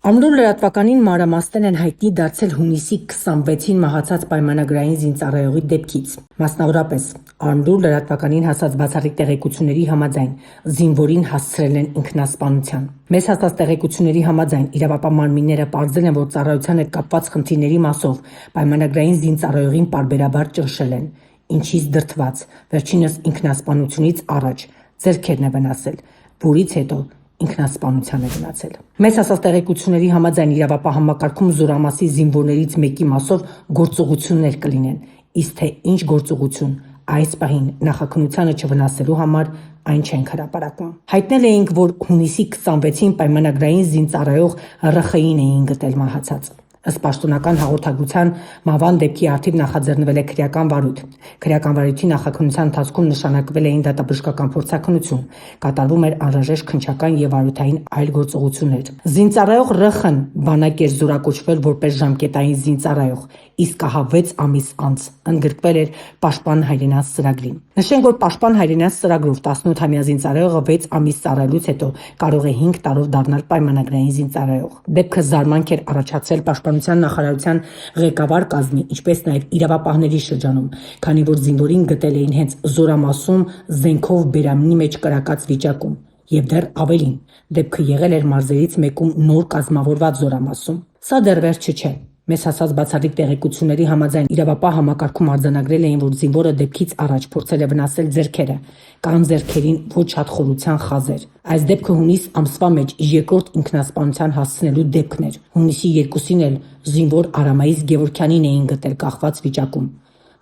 Ամրուր լրատվականին մանրամասներ են հայտնի դարձել հունիսի 26-ին մահացած պայմանագրային զինծառայողի դեպքից։ Մասնավորապես, Ամրուր լրատվականին հասած բացառիկ տեղեկությունների համաձայն զինվորին հասցրել են ինքնասպանության։ Մեզ հասած տեղեկությունների համաձայն իրավապահ մարմինները պարզել են, որ ծառայության հետ կապված խնդիրների մասով պայմանագրային զինծառայողին պարբերաբար ճնշել են, ինչից դրդված վերջինս ինքնասպանությունից առաջ ձեռքերն է վնասել, որից հետո ինքնասպանության է գնացել։ Մեզ հասած տեղեկությունների համաձայն իրավապահ համակարգում զորամասի զինվորներից մեկի մասով գործողություններ կլինեն, իսկ թե ինչ գործողություն այս պահին նախաքննությանը չվնասելու համար այն չենք հրապարակում։ Հայտնել էինք, որ հունիսի 26-ին պայմանագրային զինծառայող ՌԽ-ին էին գտել մահացած։ Ըստ պաշտոնական հաղորդագրության մահվան դեպքի առթիվ նախաձեռնվել է քրեական վարույթ։ Քրեական վարույթի նախաքննության ընթացքում նշանակվել էին դատաբժշկական փորձաքննություն, կատարվում էր անհրաժեշտ քննչական եւ վարույթային այլ գործողություններ։ Զինծառայող ՌԽ-ն բանակ էր զորակոչվել որպես ժամկետային զինծառայող, իսկ ահա 6 ամիս անց ընդգրկվել էր Պաշտպան հայրենաց ծրագրին։ Նշենք, որ Պաշտպան հայրենաց ծրագրով 18-ամյա զինծառայողը 6 ամիս ծառայելուց հետո կարող է 5 տարով դառնալ պայմանագրային զինծառայող։ Դեպքը զարմանք էր առաջացել Պաշտպանության նախարարության ղեկավար կազմի, ինչպես նաև իրավապահների շրջանում, քանի որ զինվորին գտել էին հենց զորամասում զենքով բերանի մեջ կրակած վիճակում։ Եվ դեռ ավելին, դեպքը եղել էր մարզերից մեկում նոր կազմավորված զորամասում։ Սա դեռ վերջը չէ։ Մեզ հասած բացառիկ տեղեկությունների համաձայն իրավապահ համակարգում արձանագրել էին, որ զինվորը դեպքից առաջ փորձել է վնասել ձեռքերը, կան ձեռքերին ոչ շատ խորության խազեր։ Այս դեպքը հունիս ամսվա մեջ երկրորդ ինքնասպանության հասցնելու դեպքն էր։ Հունիսի 2-ին էլ զինվոր Արամայիս Գևորգյանին էին գտել կախված վիճակում։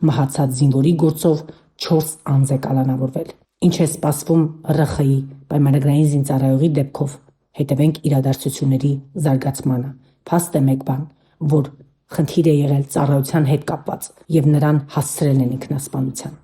Մահացած զինվորի գործով 4 անձ է կալանավորվել։ Ինչ է սպասվում ՌԽ-ի պայմանագրային զինծառայողի դեպքով։ Հետևենք իրադարձությունների զարգացմանը։ Փաստ է մեկ բան, որ խնդիր է եղել ծառայության հետ կապված եւ նրան հասցրել են ինքնասպանության։